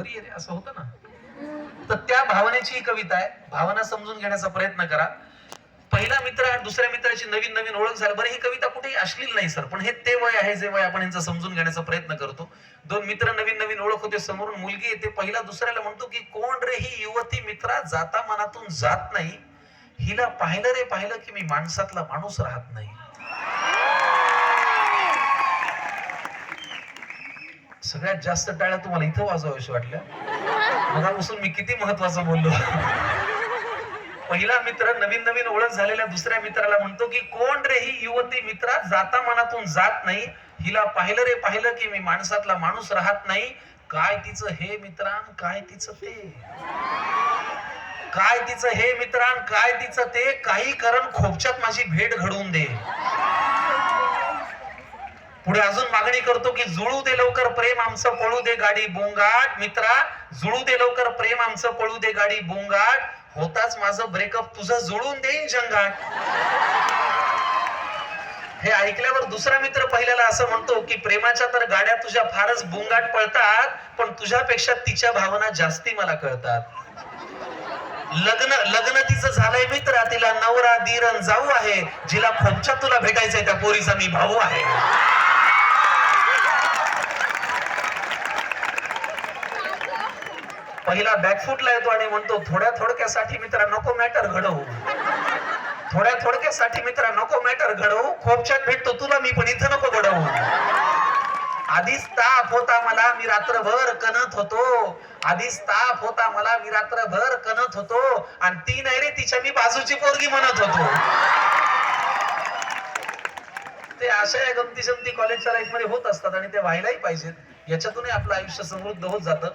बरी आहे रे, असं होतं ना. तर त्या भावनेची ही कविता आहे. भावना समजून घेण्याचा प्रयत्न करा. पहिला मित्र आणि दुसऱ्या मित्राची नवीन नवीन ओळख झाली. बरं, ही कविता कुठेही अश्लील नाही सर, पण हे ते वय आहे जे वय आपण यांचं समजून घेण्याचा प्रयत्न करतो. दोन मित्र नवीन नवीन ओळख होते, समोरून मुलगी येते, पहिला दुसऱ्याला म्हणतो की कोण रे ही युवती मित्रा, जाता मनातून जात नाही, हिला पाहिलं रे पाहिलं की मी माणसातला माणूस राहत नाही. सगळ्यात जास्त टाळ्या तुम्हाला इथं वाजवाव्याशी वाटल्या. मगापासून मी किती महत्वाचं बोललो. पहिला मित्र नवीन नवीन ओळख झालेल्या दुसऱ्या मित्राला म्हणतो की कोण रे ही युवती मित्रा, जाता मनातून जात नाही, हिला पाहिलं रे पाहिलं की मी माणसातला माणूस राहत नाही. काय तिचं हे मित्रान, काय तिचं ते, काय तिचं हे मित्रान, काय तिचं ते, काही करण खोपच्यात माझी भेट घडवून दे. पुढे अजून मागणी करतो की जुळू दे लवकर प्रेम आमचं, पळू दे गाडी बोंगाट. मित्रा, जुळू दे लवकर प्रेम आमचं, पळू दे गाडी बोंगाट, होताच माझं ब्रेकअप तुझं जुळून देईन जंगाट. हे ऐकल्यावर दुसरा मित्र पहिल्याला असं म्हणतो की प्रेमाच्या तर गाड्या तुझ्या फारच बोंगाट पळतात, पण तुझ्यापेक्षा तिच्या भावना जास्ती मला कळतात. लग्न लग्न तिचं झालंय मित्रा, तिला नवरा दीरन जाऊ आहे, जिला खोपच्यात तुला भेटायचंय त्या पोरीचा मी भाऊ आहे. पहिला बॅकफुटला येतो आणि म्हणतो थोड्या थोडक्यासाठी मित्रा नको मॅटर घडवू, थोड्या थोडक्यासाठी मित्रा नको मॅटर घडवू, खोपच्यात भेटतो तुला मी पण इथं नको घडवू. आधीच ताप होता मला मी रात्रभर कणत होतो, आधीच ताप होता मला मी रात्रभर कणत होतो, आणि ती नाही रे तिच्या मी बाजूची पोरगी म्हणत होतो. ते अशा या गमती जमती कॉलेजच्या लाईफ मध्ये होत असतात आणि ते व्हायलाही पाहिजेत. याच्यातूनही आपलं आयुष्य समृद्ध होत जातं.